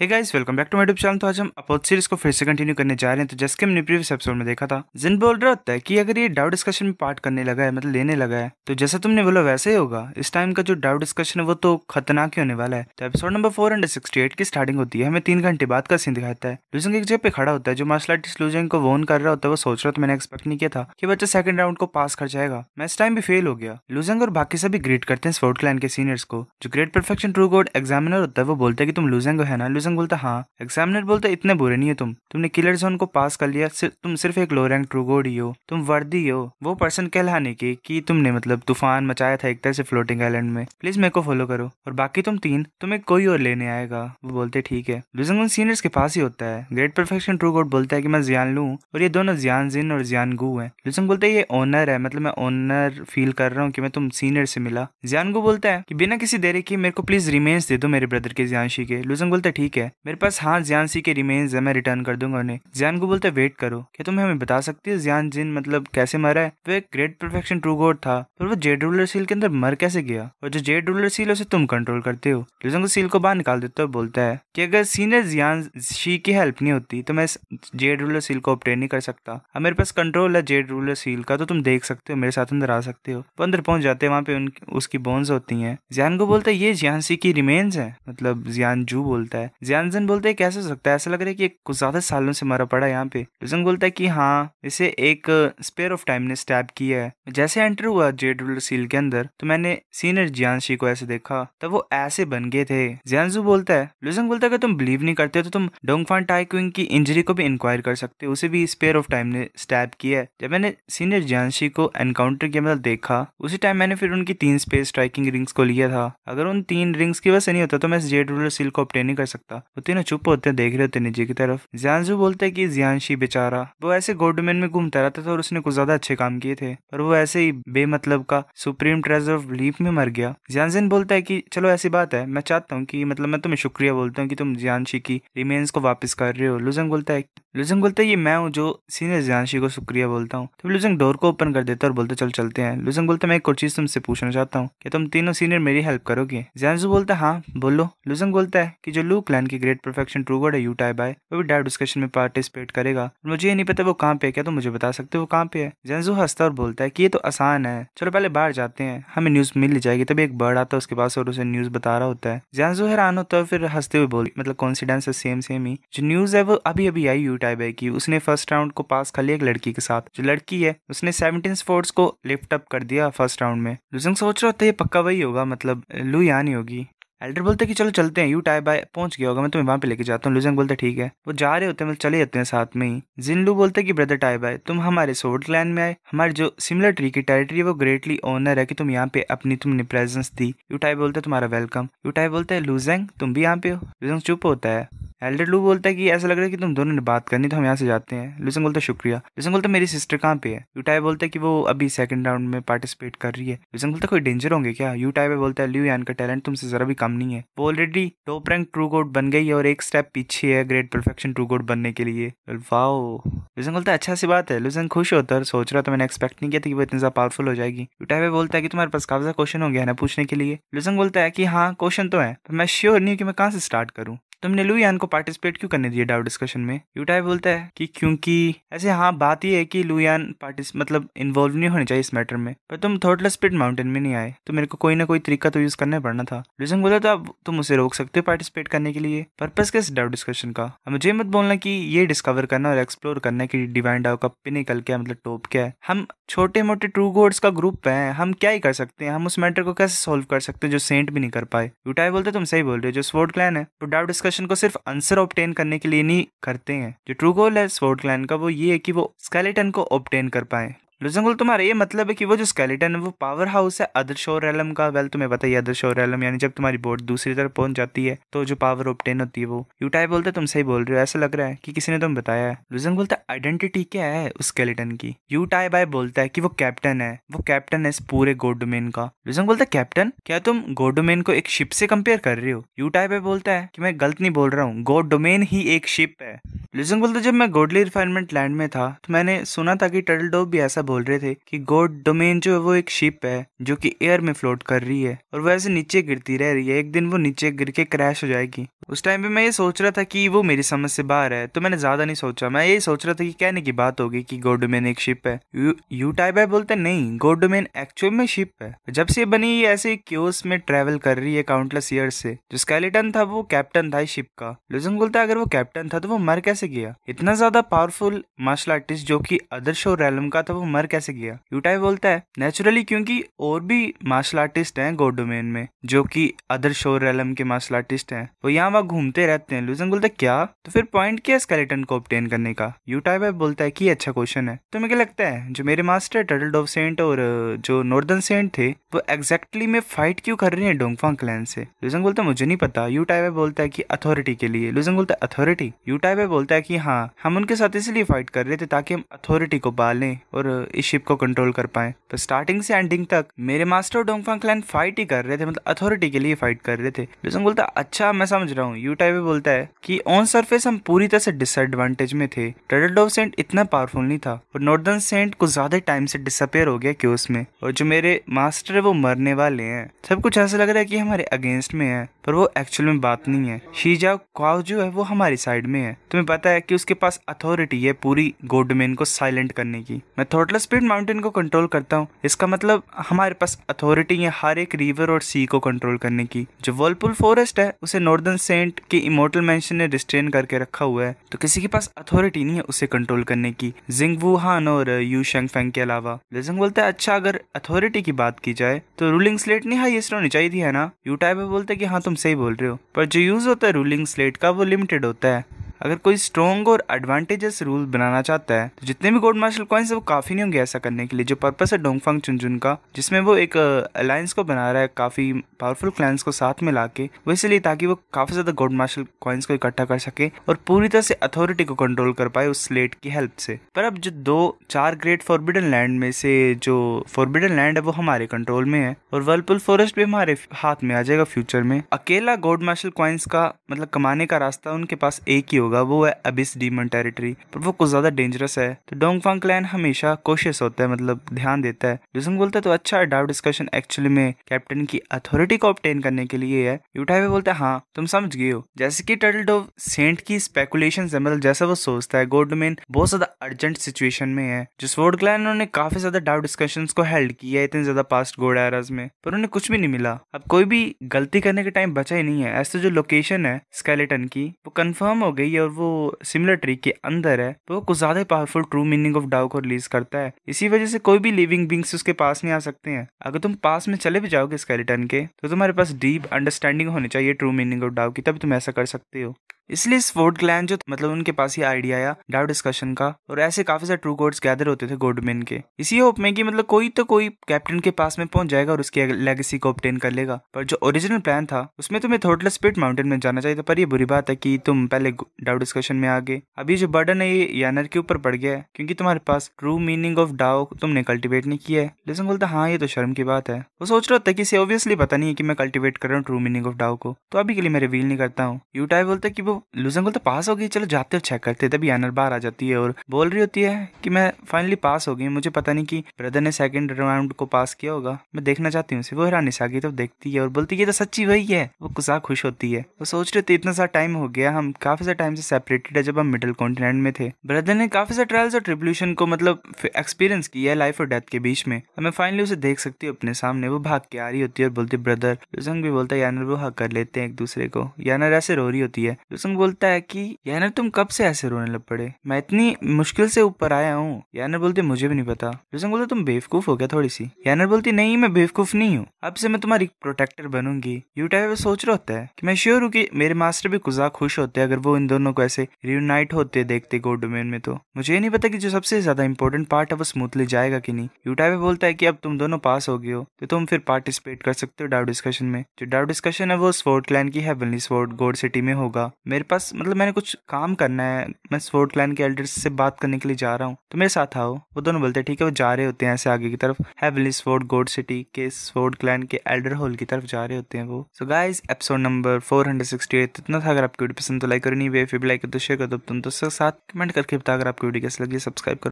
Hey guys, welcome back to my YouTube channel. तो आज हम अपोथ सीरीज को फिर से कंटिन्यू करने जा रहे हैं। तो जैसे कि हमने प्रीवियस एपिसोड में देखा था, जिन बोल रहा होता है कि अगर ये डाउट डिस्कशन में पार्ट करने लगा है, मतलब लेने लगा है, तो जैसा तुमने बोला वैसे ही होगा। इस टाइम का जो डाउट डिस्कशन है वो तो खतरनाक ही होने वाला है। तो एपिसोड नंबर 468 की स्टार्टिंग होती है। हमें 3 घंटे बाद का सीन दिखाता है। लूजंग एक जगह पे खड़ा होता है। जो मार्शल आर्टिस्ट लूजंग को वॉर्न कर रहा होता है वो सोच रहा था, मैंने एक्सपेक्ट नहीं किया था कि बच्चा सेकंड राउंड को पास कर जाएगा। मैं इस टाइम भी फेल हो गया। लूजंग और बाकी सभी ग्रेट करते हैं स्वॉर्ड क्लैन के सीनियर्स को। जो great perfection true God examiner होता है वो बोलता है कि तुम लूजंग हो, है ना? लूजंग बोलता है हाँ। एग्जामिनर बोलते इतने बुरे नहीं हो तुमने किलर जोन को पास कर लिया। तुम सिर्फ एक लो रैंक ट्रू गॉड ही हो। तुम वर्दी हो वो पर्सन कहलाने के कि तुमने मतलब तूफान मचाया था एक तरह से फ्लोटिंग आइलैंड में। प्लीज मेरे को फॉलो करो और बाकी तुम तीन तुम्हें कोई और लेने आएगा। वो बोलते ठीक है। लूजंग उन सीनियर्स के पास ही होता है। ग्रेट परफेक्शन ट्रू गॉड बोलता है कि मैं जियान लू और ये दोनों जियान जिन और जियान गू है। लूजंग बोलता है ये ऑनर है, मतलब मैं ऑनर फील कर रहा हूँ कि मैं तुम सीनियर से मिला। जियान गू बोलता है कि बिना किसी देरी के मेरे को प्लीज रिमेन्स दे दो मेरे ब्रदर के जियानशी के। लूजंग बोलता है ठीक है, मेरे पास हाँ जियानशी के रिमेन्स है, मैं रिटर्न कर दूंगा उन्हें। जियान को बोलते वेट करो, क्या तुम हमें बता सकती हो जियान जिन मतलब कैसे मरा है? वो एक ग्रेट परफेक्शन ट्रू गॉड था, पर वो जेड रूलर सील के अंदर मर कैसे गया? और जो जेड रूलर सील है उसे तुम कंट्रोल करते हो। लूजंग सील को बाहर निकाल देता है। बोलता है कि अगर सीनियर जियान शी की हेल्प नहीं होती तो मैं जेड रूलर सील को ऑब्टेन नहीं कर सकता। अब मेरे पास कंट्रोल है जेड रूलर सील का, तो तुम देख सकते हो, मेरे साथ अंदर आ सकते हो। वो अंदर पहुंच जाते हैं, वहां पे उसकी बोन्स होती हैं। जियान को बोलता है ये जियान सी की रिमेन्स है, मतलब जियान जू बोलता है। जियान जन बोलते है कैसे हो सकता है, ऐसा लग रहा है कि कुछ ज्यादा सालों से मरा पड़ा यहाँ पे। लूजंग बोलता है कि हाँ, इसे एक स्पेयर ऑफ टाइम ने स्टैब किया है। जैसे एंटर हुआ जेड रूलर सील के अंदर तो मैंने सीनियर जियानशी को ऐसे देखा, तब वो ऐसे बन गए थे। जियानजू बोलता है। लूजंग बोलता है कि तुम बिलीव नहीं करते तो तुम डोंगफान टाइक्विंग की इंजरी को भी इंक्वायर कर सकते हो, उसे भी स्पेयर ऑफ टाइम ने स्टैब किया है। जब मैंने सीनियर जियानशी को एनकाउंटर किया, मतलब देखा, उसी टाइम मैंने फिर उनकी 3 स्पेस स्ट्राइकिंग रिंग्स को लिया था। अगर उन 3 रिंग्स की वजह से नहीं होता तो मैं जेड रूलर सील को ऑब्टेन नहीं कर सकता। वो तीनों चुप होते हैं, देख रहे होते नीचे की तरफ। जियानजू बोलता है कि जियानशी बेचारा वो ऐसे गोल्ड डोमेन में घूमता रहता था और उसने कुछ ज्यादा अच्छे काम किए थे, पर वो ऐसे ही बेमतलब का सुप्रीम ट्रेजर ऑफ लीफ में मर गया। जियानजिन बोलता है कि चलो ऐसी बात है, मैं चाहता हूँ कि मतलब मैं तुम्हें शुक्रिया बोलता हूँ कि तुम जियानशी की रिमेन्स को वापस कर रहे हो। लूजंग बोलता है ये मैं हूँ जो सीनियर जियानशी को शुक्रिया बोलता हूँ। तो लूजंग डोर को ओपन कर देता है और बोलते चल चलते हैं। लूजंग बोलता है मैं एक और चीज तुमसे पूछना चाहता हूँ, क्या तुम तीनों सीनियर मेरी हेल्प करोगे? जियानजू बोलता है हाँ बोलो। लूजंग बोलता है कि जो लू क्लैन की ग्रेट परफेक्शन ट्रू गॉड है यू टाई बाय, वो भी डाउट डिस्कशन में पार्टिसिपेट करेगा। मुझे ये नहीं पता वो कहाँ पे है, क्या तुम मुझे बता सकते हो वो कहाँ पे है? जियानजू हंसता और बोलता है कि ये तो आसान है, चलो पहले बाहर जाते हैं, हमें न्यूज मिल जाएगी। तभी एक बर्ड आता है उसके पास और उसे न्यूज बता रहा होता है। जियानजू हैरान होता है, फिर हंसते हुए बोल मतलब कॉन्सिडेंस है सेम ही। जो न्यूज है वो अभी अभी आई यू टाई बाय की। उसने फर्स्ट राउंड को पास कर लिया एक लड़की के साथ। जो लड़की है उसने 17 स्पोर्ट्स को लिफ्ट अप कर दिया फर्स्ट राउंड में। लूजंग सोच रहा होता है ये पक्का वही होगा, मतलब लू यहाँ नहीं होगी। एल्डर बोलते कि चलो चलते हैं, यू टाई बाय पहुंच गया होगा, मैं तुम्हें वहां पे लेके जाता हूँ। लूजंग बोलते ठीक है। वो जा रहे होते हैं, मतलब चले जाते हैं साथ में ही। जिनलू बोलते कि ब्रदर टाई बाय तुम हमारे स्वॉर्ड क्लैन में आए, हमारे जो सिमिलर ट्री की टेरिटरी है वो ग्रेटली ऑनर है कि तुम यहाँ पे अपनी तुमने प्रेजेंस दी। यू टाई बोलते तुम्हारा वेलकम। यू टाई बोलते हैं लूजंग तुम भी यहाँ पे हो। लूजंग चुप होता है। एल्डर लू बोलता है कि ऐसा लग रहा है कि तुम दोनों ने बात करनी, तो हम यहाँ से जाते हैं। लूजंग बोलता है शुक्रिया। लूजंग बोलता है मेरी सिस्टर कहाँ पे है? यूटाई बोलता है कि वो अभी सेकंड राउंड में पार्टिसिपेट कर रही है। लूजंग बोलता है कोई डेंजर होंगे क्या? यूटाई बोलता है लियू यान का टैलेंट तुमसे जरा भी कम नहीं है, वो already top rank true God बन गई है और एक स्टेप पीछे है ग्रेट परफेक्शन ट्रू गॉड बनने के लिए। वाओ। लूजंग बोलता है अच्छा सी बात है। लूजंग खुश होता है, सोच रहा था मैंने एक्सपेक्ट नहीं किया था कि वो इतनी ज्यादा पावरफुल हो जाएगी। यूटाई बोलता है कि तुम्हारे पास काफी क्वेश्चन हो गया ना पूछने के लिए। लूजंग बोलता है कि हाँ क्वेश्चन तो है, पर मैं श्योर नहीं हूँ कि मैं कहाँ से स्टार्ट करूँ। तुमने लू यान को पार्टिसिपेट क्यों करने दिया डाउट डिस्कशन में? यूटाई बोलता है कि क्योंकि ऐसे हाँ बात ये है कि लू यान मतलब इन्वॉल्व नहीं होने चाहिए इस मैटर में, पर तुम थॉटलेस स्पिरिट माउंटेन में नहीं आए तो मेरे को कोई ना कोई तरीका तो यूज करना पड़ना था। लूजंग बोला तो अब तुम उसे रोक सकते हो पार्टिसिपेट करने के लिए। पर्पस किस डाउट डिस्कशन का? अब मुझे मत बोलना कि ये डिस्कवर करना और एक्सप्लोर करना कि डिवाइन डाउ का पिनिकल क्या मतलब टॉप क्या है। हम छोटे मोटे ट्रू गॉड्स का ग्रुप है, हम क्या ही कर सकते हैं, हम उस मैटर को कैसे सॉल्व कर सकते हैं जो सेंट भी नहीं कर पाए। यूटाई बोलते तुम सही बोल रहे हो, जो स्वॉर्ड क्लैन है वो डाउट डिस्कशन को सिर्फ आंसर ऑब्टेन करने के लिए नहीं करते हैं। जो ट्रू गोल है स्वॉर्ड क्लैन का वो ये है कि वो स्केलेटन को ऑब्टेन कर पाए। लूजंग तुम्हारा ये मतलब है कि वो जो स्केलेटन है वो पावर हाउस है अदर शोर रेलम का। वेल तुम्हें पता ही अदर शोर रेलम यानी जब तुम्हारी बोट दूसरी तरफ पहुंच जाती है तो जो पावर ऑब्टेन होती है वो। यूटाई बोलते तुम सही बोल रहे हो, ऐसा लग रहा है कि किसी ने तुम्हें बताया है। लूजंग बोलता है आइडेंटिटी क्या है उस स्केलेटन की? यूटाई बाय बोलता है कि वो कैप्टन है, वो कैप्टन है इस पूरे गॉड डोमेन का। लूजंग बोलता है कैप्टन? क्या तुम गॉड डोमेन को एक शिप से कंपेयर कर रहे हो? यूटाई बाय बोलता है कि मैं गलत नहीं बोल रहा हूँ, गॉड डोमेन ही एक शिप है। लूजंग बोलता है जब मैं गॉडली रिफाइनमेंट लैंड में था तो मैंने सुना था कि टर्टल डॉग भी ऐसा बोल रहे थे कि गॉड डोमेन जो है वो एक शिप है जो कि एयर में फ्लोट कर रही है और वैसे नीचे गिरती रह रही है, एक दिन वो नीचे गिर के क्रैश हो जाएगी। उस टाइम पे मैं ये सोच रहा था कि वो मेरी समझ से बाहर है, तो मैंने ज्यादा नहीं सोचा। मैं यही सोच रहा था कि कहने की बात होगी कि गॉड डोमेन एक शिप है। यू टाइप है बोलते नहीं, गॉड डोमेन एक्चुअल में शिप है। जब से बनी ये ऐसे क्योस में ट्रेवल कर रही है काउंटलेस ईयर से। जो स्केलेटन था वो कैप्टन था इस शिप का। लुजंग बोलता है अगर वो कैप्टन था तो वो मर कैसे गया? इतना ज्यादा पावरफुल मार्शल आर्टिस्ट जो कि अदर शो रैलम का था वो मर कैसे गया? यूटाई बोलता है नेचुरली, क्योंकि और भी मार्शल आर्टिस्ट हैं गॉड डोमेन में जो कि अदर शो रैलम के मार्शल आर्टिस्ट हैं, वो यहाँ वहाँ घूमते रहते हैं। लुजंग बोलता है क्या? तो फिर पॉइंट क्या स्केलेटन को ऑब्टेन करने का? यूटाई बोलता है कि अच्छा क्वेश्चन है। तुम्हें क्या लगता है जो मेरे मास्टर टर्टल डोव सेंट और जो नॉर्दर्न सेंट थे वो एग्जैक्टली में फाइट क्यों कर रहे हैं डोंगफांग क्लैन से? लुजंग बोलता है मुझे नहीं पता। यूटाई बोलता है कि अथॉरिटी के लिए। लुजंग बोलता है अथॉरिटी? यूटाई बोलता है कि हाँ, हम उनके साथ इसलिए फाइट कर रहे थे ताकि हम अथॉरिटी को पालें और इस शिप को कंट्रोल कर पाए। तो स्टार्टिंग से एंडिंग तक मेरे मास्टर और डोंगफांग क्लैन फाइट ही कर रहे थे, मतलब अथॉरिटी के लिए फाइट कर रहे थे। लुजंग बोलता है अच्छा मैं समझ रहा हूँ। यूटाई बोलता है कि ऑन सरफेस हम पूरी तरह से डिसएडवांटेज में थे। टर्टल डोव सेंट इतना पावरफुल नहीं था और नॉर्दर्न सेंट कुछ ज्यादा टाइम से डिसअपेयर हो गया क्योस में, और जो मेरे मास्टर है वो मरने वाले हैं। सब कुछ ऐसा लग रहा है कि हमारे अगेंस्ट में है, पर वो एक्चुअल में बात नहीं है। शीजाओ क्वाओ जो है वो हमारी साइड में है। तुम्हें पता है कि उसके पास अथॉरिटी है पूरी गॉड डोमेन को साइलेंट करने की। मैं थॉटलेस स्पिरिट माउंटेन को कंट्रोल करता हूँ, इसका मतलब हमारे पास अथॉरिटी है हर एक रिवर और सी को कंट्रोल करने की। जो वर्लपुल फॉरेस्ट है उसे नॉर्दर्न सेंट के इमोर्टल मैंशन ने रिस्ट्रेन करके रखा हुआ है, तो किसी के पास अथॉरिटी नहीं है उसे कंट्रोल करने की, जिंग वू हान और यू शेंगफेंग के अलावा। लिजिंग बोलता है अच्छा अगर अथॉरिटी की बात की जाए तो रूलिंग स्लेट नहीं हाईएस्ट होनी चाहिए थी, है ना? यूटाई बोलते कि हाँ तुम सही बोल रहे हो, पर जो यूज होता है रूलिंग स्लेट का वो लिमिटेड होता है। अगर कोई स्ट्रॉन्ग और एडवांटेजेस रूल बनाना चाहता है तो जितने भी गोल्ड मार्शल कॉइन्स है वो काफी नहीं होंगे ऐसा करने के लिए। जो पर्पस है डोंगफांग चुनजुन का, जिसमें वो एक अलायंस को बना रहा है काफी पावरफुल क्लैंस को साथ में लाके, वो इसलिए ताकि वो काफी ज्यादा गोल्ड मार्शल कॉइन्स को इकट्ठा कर सके और पूरी तरह से अथॉरिटी को कंट्रोल कर पाए उस स्लेट की हेल्प से। पर अब जो 2-4 ग्रेट फॉरबिडन लैंड में से जो फॉरबिडन लैंड है वो हमारे कंट्रोल में है और वर्लपुल फॉरेस्ट भी हमारे हाथ में आ जाएगा फ्यूचर में। अकेला गोल्ड मार्शल कॉइन्स का मतलब कमाने का रास्ता उनके पास एक ही होगा, वो है अबिस डीमन टेरिटरी, पर वो कुछ ज्यादा डेंजरस है। तो डोंगफांग क्लैन हमेशा कोशिश होता है, मतलब ध्यान देता है। लिजिंग बोलता है तो अच्छा डाउ डिस्कशन एक्चुअली में कैप्टन की अथॉरिटी को ऑब्टेन करने के लिए है। यूटाई बोलता है हाँ तुम समझ गए हो। जैसे कि टर्टल डोव सेंट की स्पेकुलेशन है, मतलब जैसा वो सोचता है गॉड डोमेन बहुत ज्यादा अर्जेंट सिचुएशन में है। जो स्वॉर्ड क्लैन ने काफी ज्यादा डाउ डिस्कशन को हेल्ड किया है इतने ज्यादा पास्ट गॉड एराज में, पर उन्हें कुछ भी नहीं मिला। अब कोई भी गलती करने के टाइम बचा ही नहीं है। ऐसे जो लोकेशन है स्केलेटन की वो कंफर्म हो गई है और वो सिमिलर ट्री के अंदर है, तो वो कुछ ज्यादा पावरफुल ट्रू मीनिंग ऑफ डाउ को रिलीज करता है। इसी वजह से कोई भी लिविंग बींग्स उसके पास नहीं आ सकते हैं। अगर तुम पास में चले भी जाओगे स्केलेटन के तो तुम्हारे पास डीप अंडरस्टैंडिंग होनी चाहिए ट्रू मीनिंग ऑफ डाउ की, तभी तुम ऐसा कर सकते हो। इसलिए स्वॉर्ड क्लैन जो मतलब उनके पास ही आइडिया आया डाउ डिस्कशन का, और ऐसे काफी सारे ट्रू गॉड्स गैदर होते थे गॉड डोमेन के, इसी होप में कि मतलब कोई तो कोई कैप्टन के पास में पहुंच जाएगा और उसकी लेगेसी को ऑब्टेन कर लेगा। पर जो ओरिजिनल प्लान था उसमें तुम्हें थॉटलेस स्पिरिट माउंटेन में जाना चाहिए था, पर ये बुरी बात है कि तुम पहले डाउ डिस्कशन में आ गए। अभी जो बर्डन है ये यानर के ऊपर पड़ गया है क्योंकि तुम्हारे पास ट्रू मीनिंग ऑफ डाउ तुमने कल्टिवेट नहीं किया है। लिजिंग बोलता हाँ ये तो शर्म की बात है। वो सोच रहा होता है कि इसे ऑब्वियसली पता नहीं है कि मैं कल्टिवेट कर रहा हूँ ट्रू मीनिंग ऑफ डाउ को, तो अभी के लिए मैं रिवील नहीं करता हूँ। यूटाई बोलता है कि वो लिजिंग बोलता पास हो गई, चलो जाते हो चेक करते। तभी यानर बाहर आ जाती है और बोल रही होती है कि मैं फाइनली पास हो गई, मुझे पता नहीं कि ब्रदर ने सेकंड राउंड को पास किया होगा, मैं देखना चाहती हूँ। वो हैरानी से आ गई तो देखती है और बोलती है तो सच्ची वही है। वो कुछ खुश होती है। वो सोच रहे थे इतना सा टाइम हो गया, हम काफी सा टाइम से सेपरेटेड है जब हम मिडिल कॉन्टिनेंट में थे। ब्रदर ने काफी सा ट्रायल्स और ट्रिब्यूलेशन को मतलब एक्सपीरियंस किया है लाइफ और डेथ के बीच में, मैं फाइनली उसे देख सकती हूँ अपने सामने। वो भाग के आ रही होती है और बोलती ब्रदर। लुसंग भी बोलता है यानर वो हक कर लेते हैं एक दूसरे को। यानर ऐसे रो रही होती है। लुसंग बोलता है कि यानर तुम कब से ऐसे रोने लग पड़े, मैं इतनी मुश्किल से ऊपर आया हूँ। यानर बोलते मुझे भी नहीं पता। लुसंग बोलते तुम बेवकूफ हो गया थोड़ी सी। यानर बोलती नहीं मैं बेवकूफ नहीं हूँ, अब से मैं तुम्हारी प्रोटेक्टर बनूंगी। यूटाई सोच रहा होता है कि मैं श्योर हूँ कि मेरे मास्टर भी कुछ खुश होते अगर वो इन दोनों को ऐसे रियूनाइट होते देखते गॉड डोमेन में। तो मुझे ये नहीं पता कि जो सबसे ज्यादा इंपॉर्टेंट पार्ट है वो स्मूथली जाएगा कि नहीं। यूटाई बोलता है कि अब तुम दोनों पास हो गए हो तो तुम फिर पार्टिसिपेट कर सकते हो डाउ डिस्कशन में। जो डाउ डिस्कशन है वो स्वॉर्ड क्लैन की हेवनली स्वॉर्ड गॉड सिटी में होगा। मेरे पास मतलब मैंने कुछ काम करना है, मैं स्वॉर्ड क्लैन के एल्डर्स से बात करने के लिए जा रहा हूँ, तो मेरे साथ आओ। वो दोनों बोलते हैं ठीक है। वो जा रहे होते हैं ऐसे आगे की तरफ हेवनली स्वॉर्ड गॉड सिटी के स्वॉर्ड क्लैन के एल्डर हॉल की तरफ जा रहे होते हैं वो। सो गाइस एपिसोड नंबर 468 इतना था। अगर आपको वीडियो पसंद तो लाइक करो, नहीं वे फिर लाइक कर दो, शेयर कर दो तुम दोस्तों के साथ, कमेंट करके बता अगर आपको वीडियो कैसे लगी, सब्सक्राइब करो।